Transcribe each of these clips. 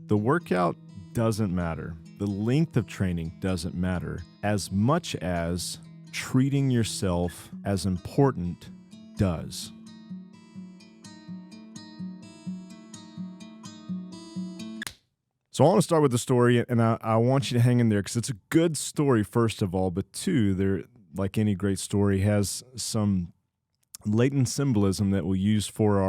The workout doesn't matter. The length of training doesn't matter as much as treating yourself as important does. So I want to start with the story, and I want you to hang in there because it's a good story, first of all, but two, there, like any great story, has some latent symbolism that we'll use for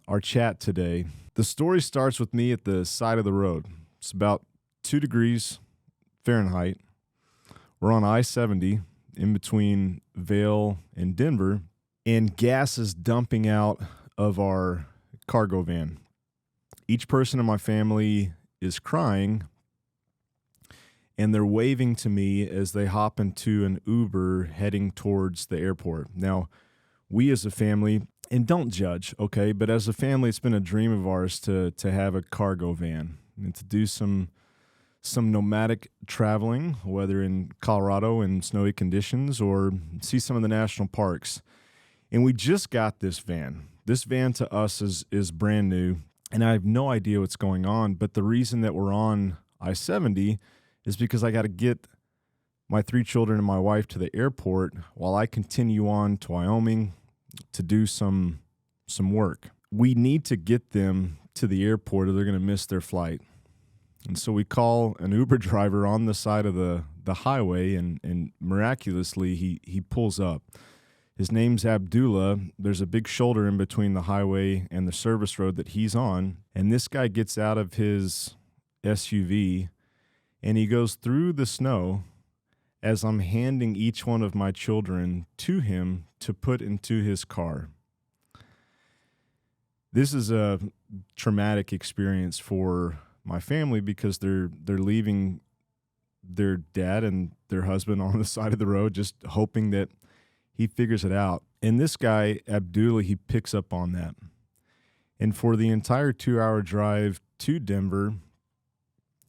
our chat today. The story starts with me at the side of the road. It's about 2 degrees Fahrenheit. We're on I-70 in between Vail and Denver, and gas is dumping out of our cargo van. Each person in my family is crying, and they're waving to me as they hop into an Uber heading towards the airport. Now, we as a family, and don't judge, okay, but as a family, it's been a dream of ours to have a cargo van and to do some nomadic traveling, whether in Colorado in snowy conditions or see some of the national parks. And we just got this van. This van to us is brand new, and I have no idea what's going on. But the reason that we're on I-70 is because I got to get my 3 children and my wife to the airport while I continue on to Wyoming to do some work. We need to get them to the airport or they're going to miss their flight. And so we call an Uber driver on the side of the highway, and miraculously he pulls up. His name's Abdullah. There's a big shoulder in between the highway and the service road that he's on. And this guy gets out of his SUV and he goes through the snow as I'm handing each one of my children to him to put into his car. This is a traumatic experience for my family because they're leaving their dad and their husband on the side of the road, just hoping that he figures it out. And this guy, Abdullah, he picks up on that. And for the entire 2-hour drive to Denver,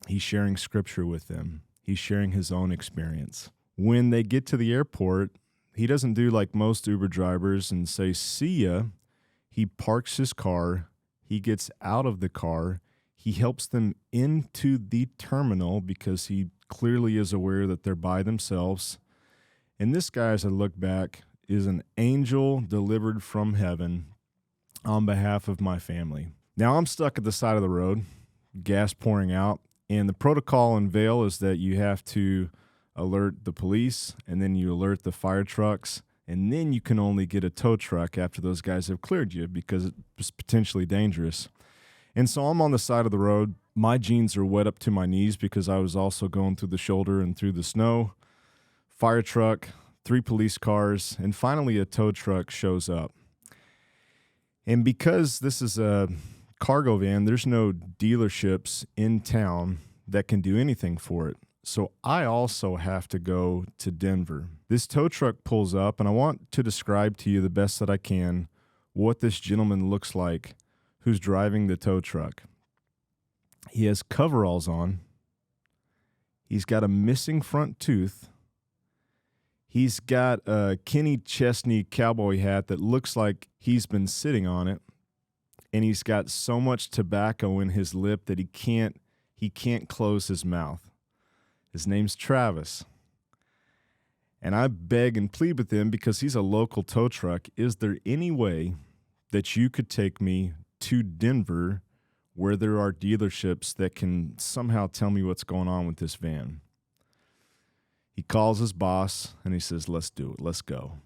he's sharing scripture with them. He's sharing his own experience. When they get to the airport, he doesn't do like most Uber drivers and say, "See ya." He parks his car. He gets out of the car. He helps them into the terminal because he clearly is aware that they're by themselves. And this guy, as I look back, is an angel delivered from heaven on behalf of my family. Now I'm stuck at the side of the road, gas pouring out, and the protocol in Vail is that you have to alert the police, and then you alert the fire trucks, and then you can only get a tow truck after those guys have cleared you because it's potentially dangerous. And so I'm on the side of the road. My jeans are wet up to my knees because I was also going through the shoulder and through the snow. Fire truck, 3 police cars, and finally a tow truck shows up. And because this is a cargo van, there's no dealerships in town that can do anything for it. So I also have to go to Denver. This tow truck pulls up, and I want to describe to you the best that I can what this gentleman looks like who's driving the tow truck. He has coveralls on. He's got a missing front tooth. He's got a Kenny Chesney cowboy hat that looks like he's been sitting on it. And he's got so much tobacco in his lip that he can't close his mouth. His name's Travis. And I beg and plead with him because he's a local tow truck. Is there any way that you could take me to Denver where there are dealerships that can somehow tell me what's going on with this van? He calls his boss and he says, "Let's do it. Let's go."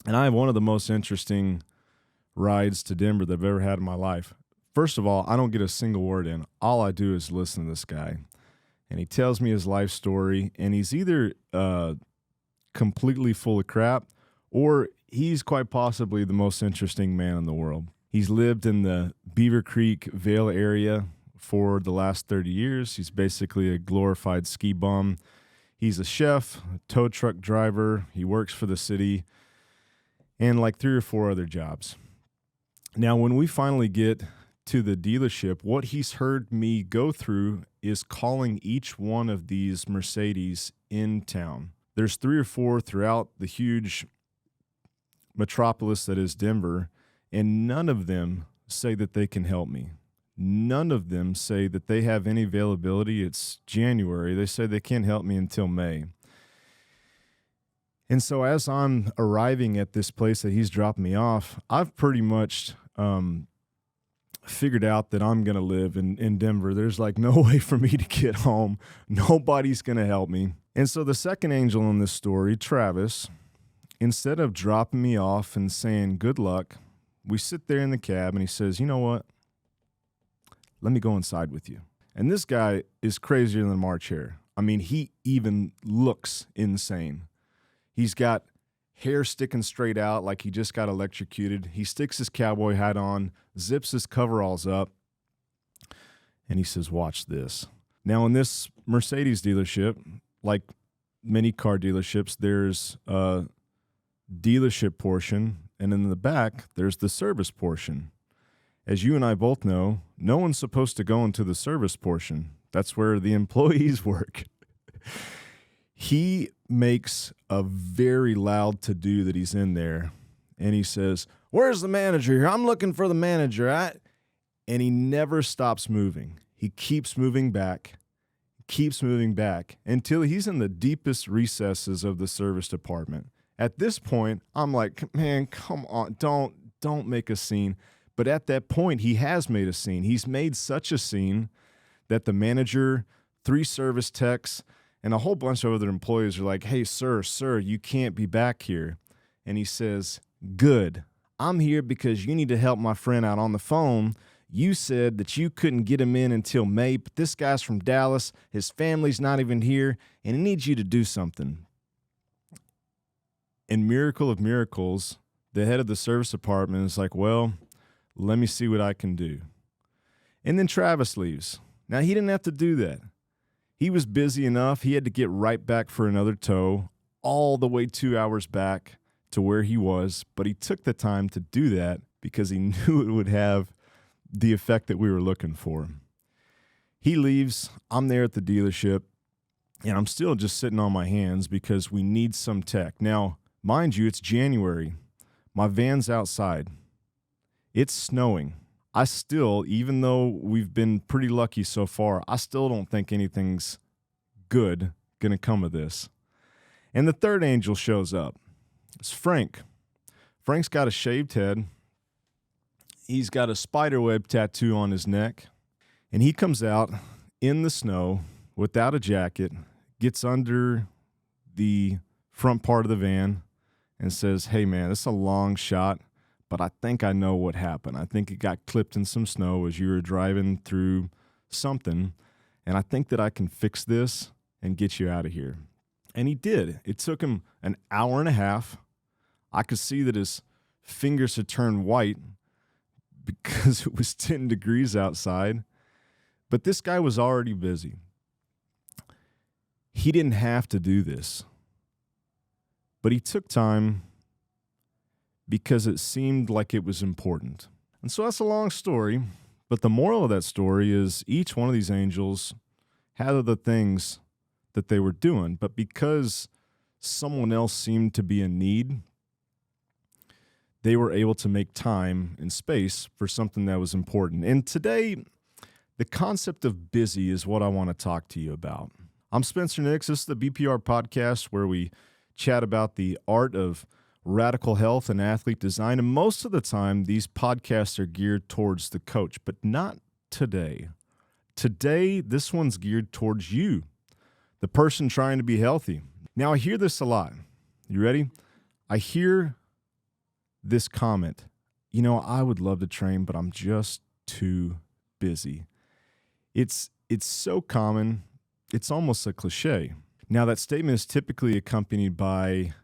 And I have one of the most interesting rides to Denver that I've ever had in my life. First of all, I don't get a single word in. All I do is listen to this guy. And he tells me his life story, and he's either completely full of crap or he's quite possibly the most interesting man in the world. He's lived in the Beaver Creek, Vail area for the last 30 years. He's basically a glorified ski bum. He's a chef, a tow truck driver. He works for the city and like 3 or 4 other jobs. Now, when we finally get to the dealership, what he's heard me go through is calling each one of these Mercedes in town. There's 3 or 4 throughout the huge metropolis that is Denver, and none of them say that they can help me. none of them say that they have any availability. It's January. They say they can't help me until May. And so as I'm arriving at this place that he's dropping me off, I've pretty much figured out that I'm going to live in Denver. There's like no way for me to get home. Nobody's going to help me. And so the second angel in this story, Travis, instead of dropping me off and saying good luck, we sit there in the cab and he says, you know what? Let me go inside with you. And this guy is crazier than March Hare. I mean, he even looks insane. He's got hair sticking straight out like he just got electrocuted. He sticks his cowboy hat on, zips his coveralls up, and he says, watch this. Now, in this Mercedes dealership, like many car dealerships, there's a dealership portion, and in the back, there's the service portion. As you and I both know, no one's supposed to go into the service portion. That's where the employees work. He makes a very loud to-do that he's in there, and he says, where's the manager here? I'm looking for the manager. And he never stops moving. He keeps moving back until he's in the deepest recesses of the service department. At this point, I'm like, man, come on, don't make a scene. But at that point, he has made a scene. He's made such a scene that the manager, 3 service techs, and a whole bunch of other employees are like, hey, sir, you can't be back here. And he says, good. I'm here because you need to help my friend out on the phone. You said that you couldn't get him in until May, but this guy's from Dallas. His family's not even here, and he needs you to do something. In miracle of miracles, the head of the service department is like, well, let me see what I can do. And then Travis leaves. Now, he didn't have to do that. He was busy enough. He had to get right back for another tow, all the way 2 hours back to where he was. But he took the time to do that because he knew it would have the effect that we were looking for. He leaves. I'm there at the dealership, and I'm still just sitting on my hands because we need some tech. Now, mind you, it's January. My van's outside. It's snowing. I still, even though we've been pretty lucky so far, I still don't think anything's good going to come of this. And the third angel shows up. It's Frank. Frank's got a shaved head. He's got a spiderweb tattoo on his neck. And he comes out in the snow without a jacket, gets under the front part of the van and says, hey, man, this is a long shot, but I think I know what happened. I think it got clipped in some snow as you were driving through something, and I think that I can fix this and get you out of here. And he did. It took him an hour and a half. I could see that his fingers had turned white because it was 10 degrees outside. But this guy was already busy. He didn't have to do this. But he took time because it seemed like it was important. And so that's a long story, but the moral of that story is each one of these angels had other things that they were doing, but because someone else seemed to be in need, they were able to make time and space for something that was important. And today, the concept of busy is what I want to talk to you about. I'm Spencer Nix. This is the BPR podcast where we chat about the art of radical health and athlete design. And most of the time, these podcasts are geared towards the coach, but not today. Today, this one's geared towards you, the person trying to be healthy. Now, I hear this a lot. You ready? I hear this comment. You know, I would love to train, but I'm just too busy. It's so common, it's almost a cliche. Now, that statement is typically accompanied by,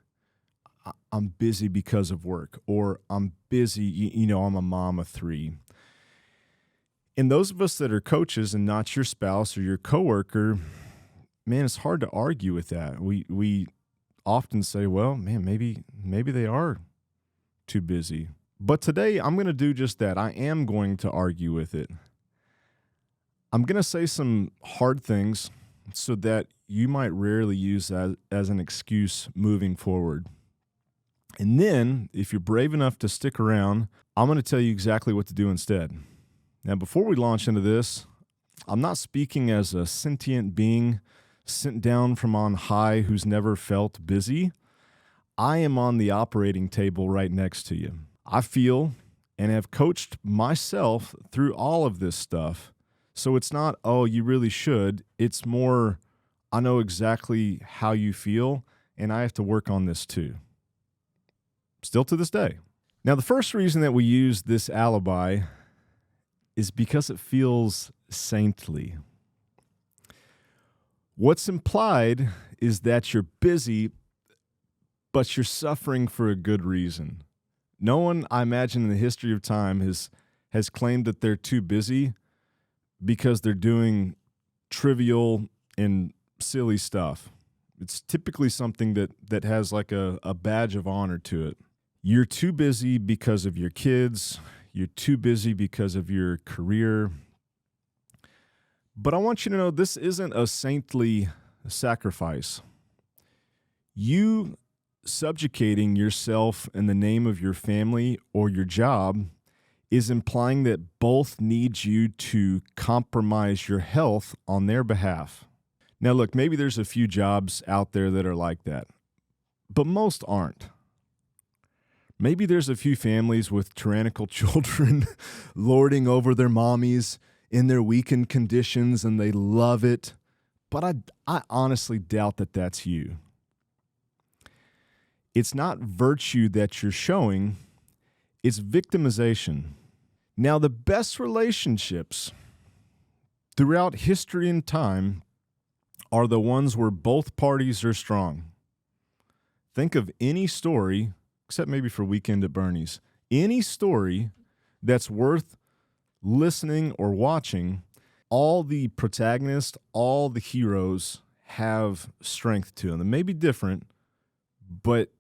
I'm busy because of work, or I'm busy, you know, I'm a mom of 3. And those of us that are coaches and not your spouse or your coworker, man, it's hard to argue with that. We often say, well, man, maybe they are too busy. But today I'm going to do just that. I am going to argue with it. I'm going to say some hard things so that you might rarely use that as an excuse moving forward. And then, if you're brave enough to stick around, I'm going to tell you exactly what to do instead. Now, before we launch into this, I'm not speaking as a sentient being sent down from on high who's never felt busy. I am on the operating table right next to you. I feel and have coached myself through all of this stuff. So it's not, oh, you really should. It's more, I know exactly how you feel, and I have to work on this too. Still to this day. Now, the first reason that we use this alibi is because it feels saintly. What's implied is that you're busy, but you're suffering for a good reason. No one, I imagine, in the history of time has claimed that they're too busy because they're doing trivial and silly stuff. It's typically something that has like a badge of honor to it. You're too busy because of your kids. You're too busy because of your career. But I want you to know this isn't a saintly sacrifice. You subjugating yourself in the name of your family or your job is implying that both need you to compromise your health on their behalf. Now, look, maybe there's a few jobs out there that are like that, but most aren't. Maybe there's a few families with tyrannical children lording over their mommies in their weakened conditions, and they love it. But I honestly doubt that that's you. It's not virtue that you're showing, it's victimization. Now, the best relationships throughout history and time are the ones where both parties are strong. Think of any story, except maybe for Weekend at Bernie's, any story that's worth listening or watching, all the protagonists, all the heroes have strength to them. They may be different, but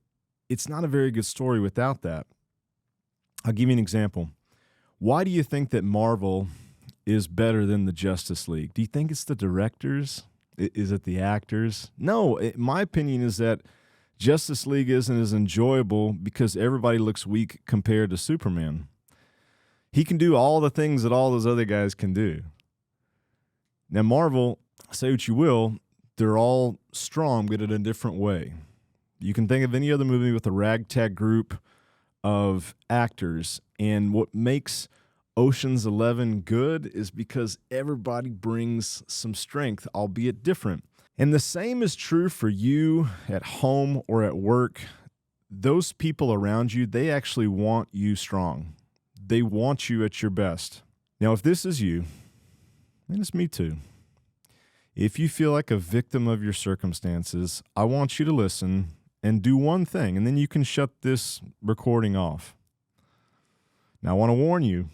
it's not a very good story without that. I'll give you an example. Why do you think that Marvel is better than the Justice League? Do you think it's the directors? Is it the actors? No, my opinion is that Justice League isn't as enjoyable because everybody looks weak compared to Superman. He can do all the things that all those other guys can do. Now, Marvel, say what you will, they're all strong, but in a different way. You can think of any other movie with a ragtag group of actors, and what makes Ocean's 11 good is because everybody brings some strength, albeit different. And the same is true for you at home or at work. Those people around you, they actually want you strong. They want you at your best. Now, if this is you, and it's me too, if you feel like a victim of your circumstances, I want you to listen and do one thing, and then you can shut this recording off. Now, I want to warn you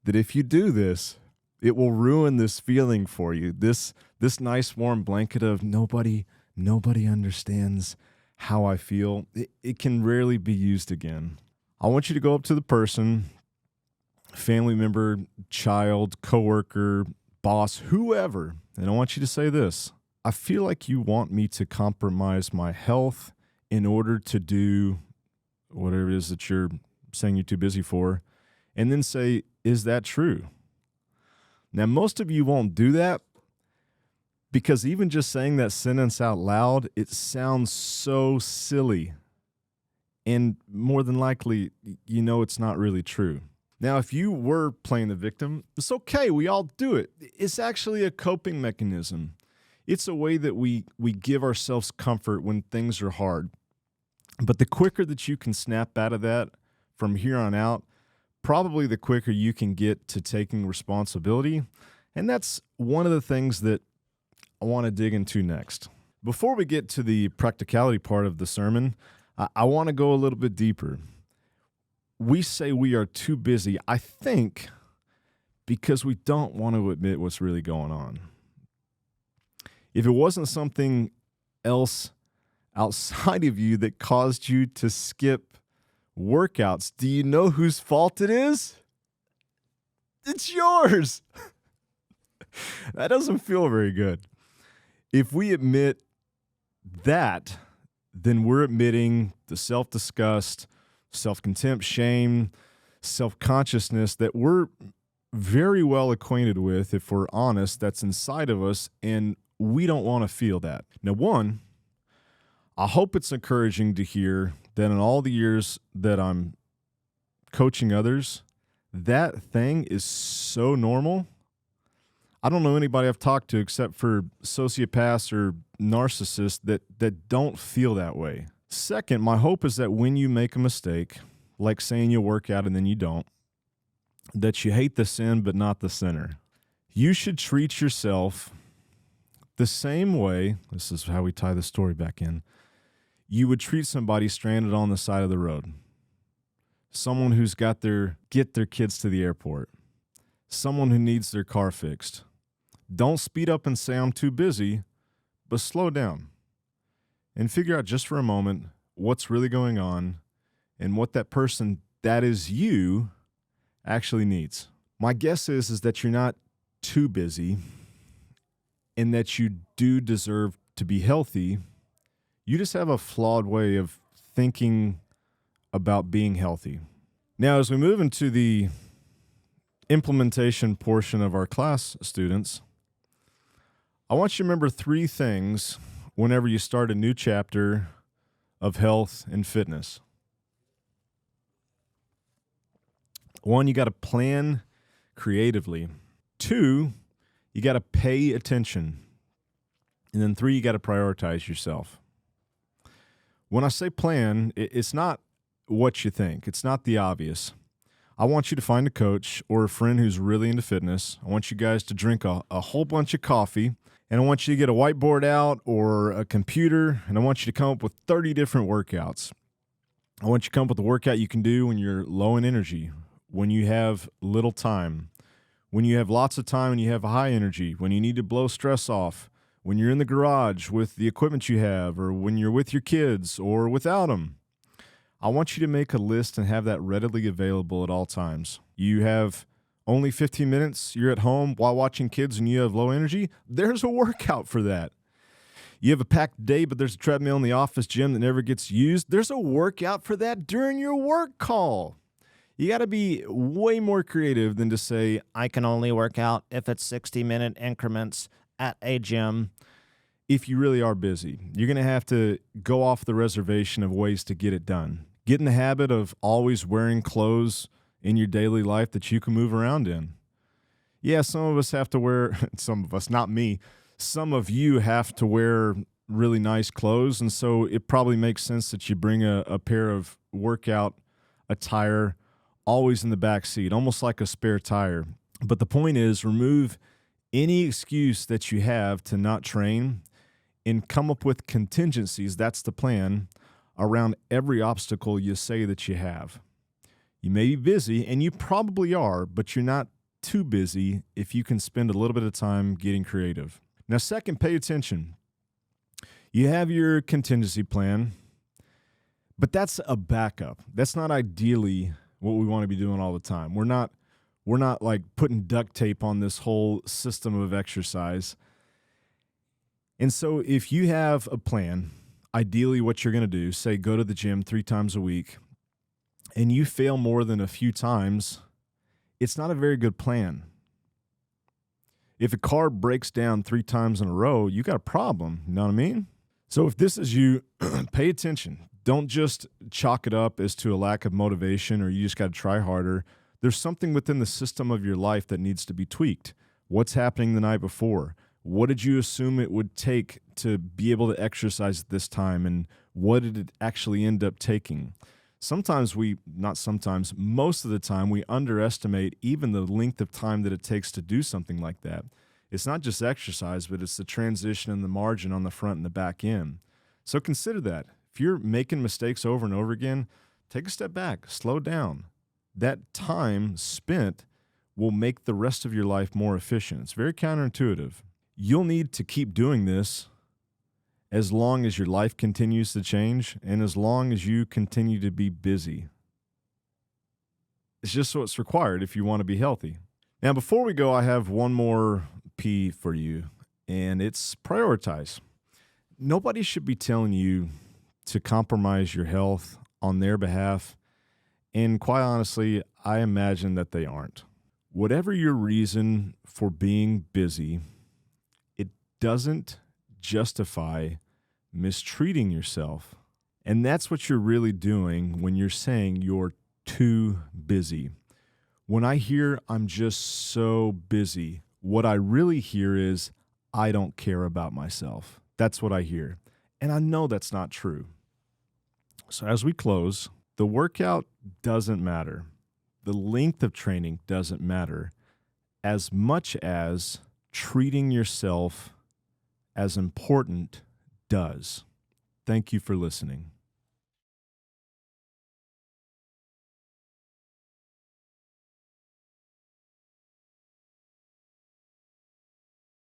that if you do this, it will ruin this feeling for you. This nice warm blanket of nobody understands how I feel. It can rarely be used again. I want you to go up to the person, family member, child, coworker, boss, whoever, and I want you to say this. I feel like you want me to compromise my health in order to do whatever it is that you're saying you're too busy for, and then say, is that true? Now, most of you won't do that because even just saying that sentence out loud, it sounds so silly. And more than likely, you know it's not really true. Now, if you were playing the victim, it's okay. We all do it. It's actually a coping mechanism. It's a way that we give ourselves comfort when things are hard. But the quicker that you can snap out of that from here on out, probably the quicker you can get to taking responsibility. And that's one of the things that I want to dig into next. Before we get to the practicality part of the sermon, I want to go a little bit deeper. We say we are too busy, I think, because we don't want to admit what's really going on. If it wasn't something else outside of you that caused you to skip workouts, do you know whose fault it is? It's yours. That doesn't feel very good. If we admit that, then we're admitting the self-disgust, self-contempt, shame, self-consciousness that we're very well acquainted with, if we're honest, that's inside of us, and we don't want to feel that. Now, one, I hope it's encouraging to hear that in all the years that I'm coaching others, that thing is so normal. I don't know anybody I've talked to except for sociopaths or narcissists that don't feel that way. Second, my hope is that when you make a mistake, like saying you'll work out and then you don't, that you hate the sin but not the sinner. You should treat yourself the same way, this is how we tie the story back in, you would treat somebody stranded on the side of the road. Someone who's get their kids to the airport. Someone who needs their car fixed. Don't speed up and say I'm too busy, but slow down and figure out just for a moment what's really going on and what that person that is you actually needs. My guess is that you're not too busy and that you do deserve to be healthy. You just have a flawed way of thinking about being healthy. Now, as we move into the implementation portion of our class, students, I want you to remember 3 things whenever you start a new chapter of health and fitness. 1, you got to plan creatively. 2, you got to pay attention. And then 3, you got to prioritize yourself. When I say plan, it's not what you think. It's not the obvious. I want you to find a coach or a friend who's really into fitness. I want you guys to drink a whole bunch of coffee, and I want you to get a whiteboard out or a computer, and I want you to come up with 30 different workouts. I want you to come up with a workout you can do when you're low in energy, when you have little time, when you have lots of time and you have high energy, when you need to blow stress off, when you're in the garage with the equipment you have, or when you're with your kids or without them. I want you to make a list and have that readily available at all times. You have only 15 minutes, you're at home while watching kids and you have low energy, there's a workout for that. You have a packed day, but there's a treadmill in the office gym that never gets used, there's a workout for that during your work call. You got to be way more creative than to say, I can only work out if it's 60-minute increments at a gym. If you really are busy, you're going to have to go off the reservation of ways to get it done. Get in the habit of always wearing clothes in your daily life that you can move around in. Yeah, some of us have to wear, some of us, not me, some of you have to wear really nice clothes, and so it probably makes sense that you bring a pair of workout attire always in the back seat, almost like a spare tire. But the point is, remove any excuse that you have to not train and come up with contingencies, that's the plan, around every obstacle you say that you have. You may be busy, and you probably are, but you're not too busy if you can spend a little bit of time getting creative. Now, second, pay attention. You have your contingency plan, but that's a backup. That's not ideally what we want to be doing all the time. We're not like putting duct tape on this whole system of exercise. And so if you have a plan, ideally what you're going to do, say go to the gym 3 times a week, and you fail more than a few times, it's not a very good plan. If a car breaks down 3 times in a row, you got a problem. You know what I mean? So if this is you, pay attention. Don't just chalk it up as to a lack of motivation or you just got to try harder. There's something within the system of your life that needs to be tweaked. What's happening the night before? What did you assume it would take to be able to exercise at this time, and what did it actually end up taking? Most of the time, we underestimate even the length of time that it takes to do something like that. It's not just exercise, but it's the transition and the margin on the front and the back end. So consider that. If you're making mistakes over and over again, take a step back, slow down. That time spent will make the rest of your life more efficient. It's very counterintuitive. You'll need to keep doing this as long as your life continues to change and as long as you continue to be busy. It's just what's required if you want to be healthy. Now, before we go, I have one more P for you, and it's prioritize. Nobody should be telling you to compromise your health on their behalf, and quite honestly, I imagine that they aren't. Whatever your reason for being busy, it doesn't justify mistreating yourself. And that's what you're really doing when you're saying you're too busy. When I hear I'm just so busy, what I really hear is I don't care about myself. That's what I hear. And I know that's not true. So as we close, the workout doesn't matter. The length of training doesn't matter as much as treating yourself as important does. Thank you for listening.